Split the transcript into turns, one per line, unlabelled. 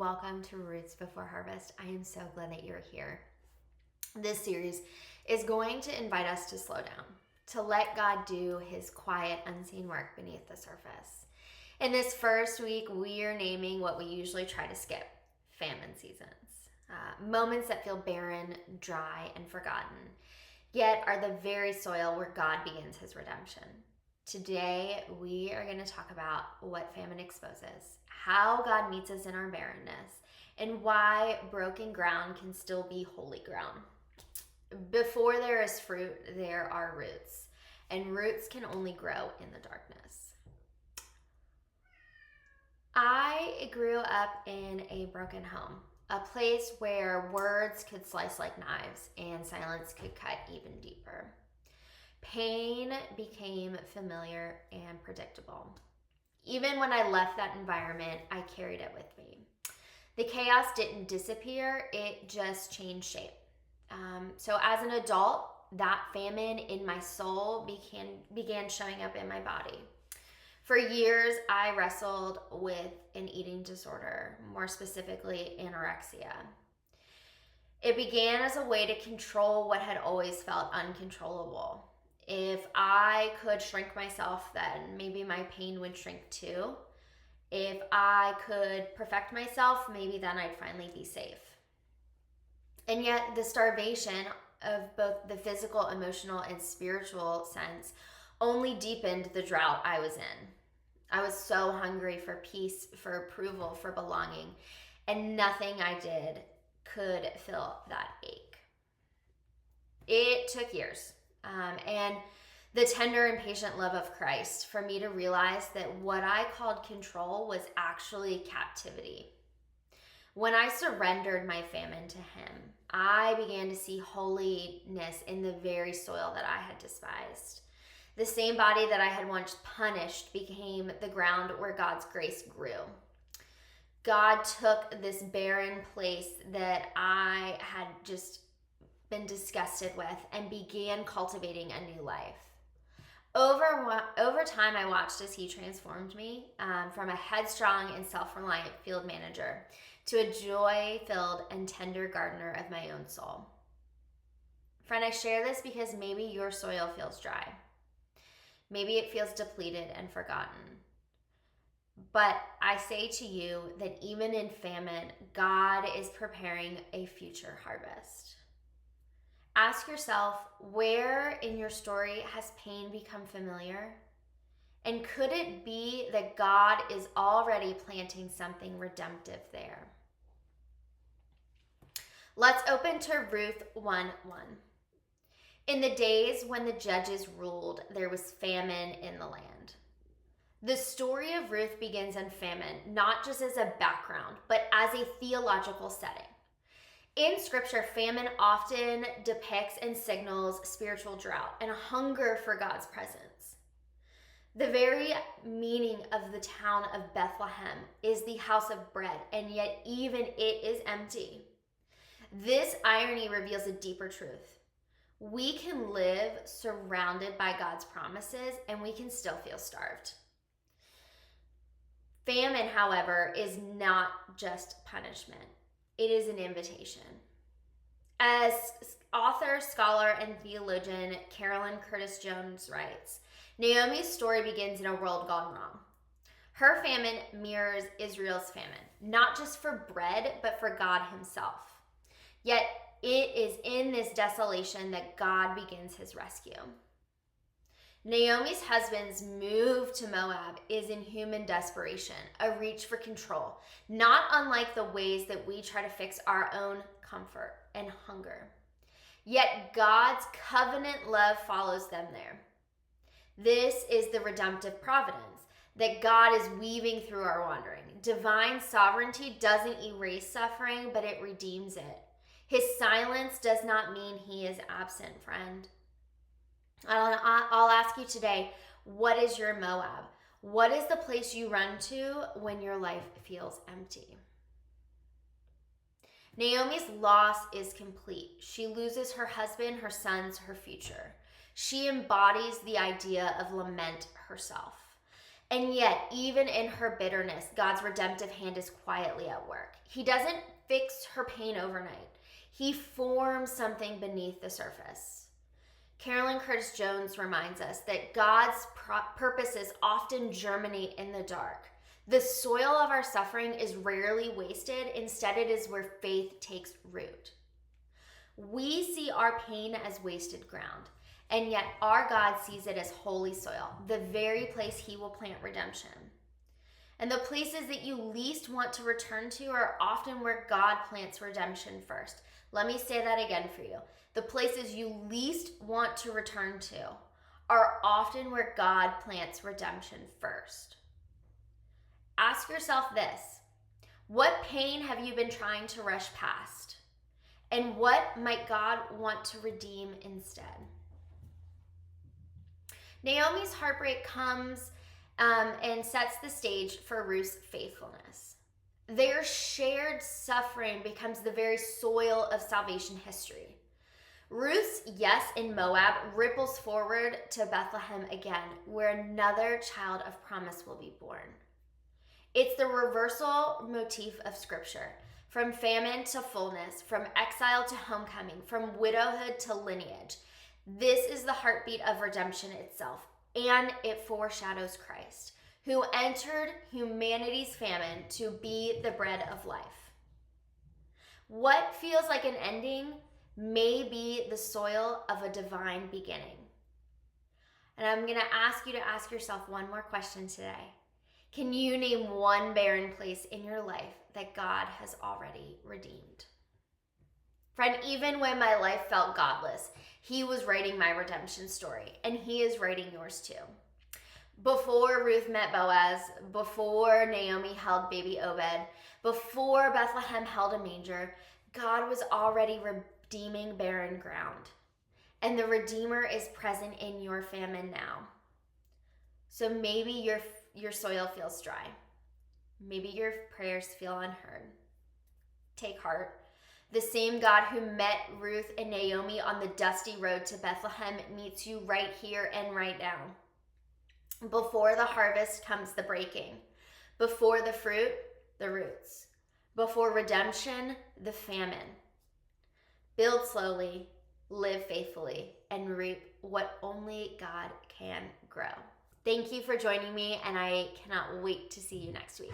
welcome to Roots Before Harvest. I am so glad that you're here. This series is going to invite us to slow down, to let God do his quiet, unseen work beneath the surface. In this first week, we are naming what we usually try to skip: famine seasons. Moments that feel barren, dry, and forgotten, yet are the very soil where God begins his redemption. Today, we are going to talk about what famine exposes, how God meets us in our barrenness, and why broken ground can still be holy ground. Before there is fruit, there are roots, and roots can only grow in the darkness. I grew up in a broken home, a place where words could slice like knives and silence could cut even deeper. Pain became familiar and predictable. Even when I left that environment, I carried it with me. The chaos didn't disappear, it just changed shape. So as an adult, that famine in my soul began showing up in my body. For years, I wrestled with an eating disorder, more specifically anorexia. It began as a way to control what had always felt uncontrollable. If I could shrink myself, then maybe my pain would shrink too. If I could perfect myself, maybe then I'd finally be safe. And yet the starvation of both the physical, emotional, and spiritual sense only deepened the drought I was in. I was so hungry for peace, for approval, for belonging, and nothing I did could fill that ache. It took years. And the tender and patient love of Christ for me to realize that what I called control was actually captivity. When I surrendered my famine to him, I began to see holiness in the very soil that I had despised. The same body that I had once punished became the ground where God's grace grew. God took this barren place that I had just been disgusted with and began cultivating a new life. Over time, I watched as he transformed me from a headstrong and self-reliant field manager to a joy-filled and tender gardener of my own soul. Friend, I share this because maybe your soil feels dry. Maybe it feels depleted and forgotten. But I say to you that even in famine, God is preparing a future harvest. Ask yourself, where in your story has pain become familiar? And could it be that God is already planting something redemptive there? Let's open to Ruth 1:1. In the days when the judges ruled, there was famine in the land. The story of Ruth begins in famine, not just as a background, but as a theological setting. In scripture, famine often depicts and signals spiritual drought and a hunger for God's presence. The very meaning of the town of Bethlehem is the house of bread, and yet even it is empty. This irony reveals a deeper truth. We can live surrounded by God's promises, and we can still feel starved. Famine, however, is not just punishment. It is an invitation. As author, scholar, and theologian Carolyn Curtis Jones writes, Naomi's story begins in a world gone wrong. Her famine mirrors Israel's famine, not just for bread, but for God himself. Yet it is in this desolation that God begins his rescue. Naomi's husband's move to Moab is in human desperation, a reach for control, not unlike the ways that we try to fix our own comfort and hunger. Yet God's covenant love follows them there. This is the redemptive providence that God is weaving through our wandering. Divine sovereignty doesn't erase suffering, but it redeems it. His silence does not mean he is absent, friend. I'll ask you today, what is your Moab? What is the place you run to when your life feels empty? Naomi's loss is complete. She loses her husband, her sons, her future. She embodies the idea of lament herself. And yet, even in her bitterness, God's redemptive hand is quietly at work. He doesn't fix her pain overnight. He forms something beneath the surface. Carolyn Curtis Jones reminds us that God's purposes often germinate in the dark. The soil of our suffering is rarely wasted. Instead, it is where faith takes root. We see our pain as wasted ground, and yet our God sees it as holy soil, the very place he will plant redemption. And the places that you least want to return to are often where God plants redemption first. Let me say that again for you. The places you least want to return to are often where God plants redemption first. Ask yourself this: what pain have you been trying to rush past? And what might God want to redeem instead? Naomi's heartbreak comes and sets the stage for Ruth's faithfulness. Their shared suffering becomes the very soil of salvation history. Ruth's yes in Moab ripples forward to Bethlehem again, where another child of promise will be born. It's the reversal motif of Scripture. From famine to fullness, from exile to homecoming, from widowhood to lineage. This is the heartbeat of redemption itself, and it foreshadows Christ, who entered humanity's famine to be the bread of life. What feels like an ending may be the soil of a divine beginning. And I'm going to ask you to ask yourself one more question today. Can you name one barren place in your life that God has already redeemed? Friend, even when my life felt godless, he was writing my redemption story, and he is writing yours too. Before Ruth met Boaz, before Naomi held baby Obed, before Bethlehem held a manger, God was already redeeming barren ground. And the Redeemer is present in your famine now. So maybe your soil feels dry. Maybe your prayers feel unheard. Take heart. The same God who met Ruth and Naomi on the dusty road to Bethlehem meets you right here and right now. Before the harvest comes the breaking. Before the fruit, the roots. Before redemption, the famine. Build slowly, live faithfully, and reap what only God can grow. Thank you for joining me, and I cannot wait to see you next week.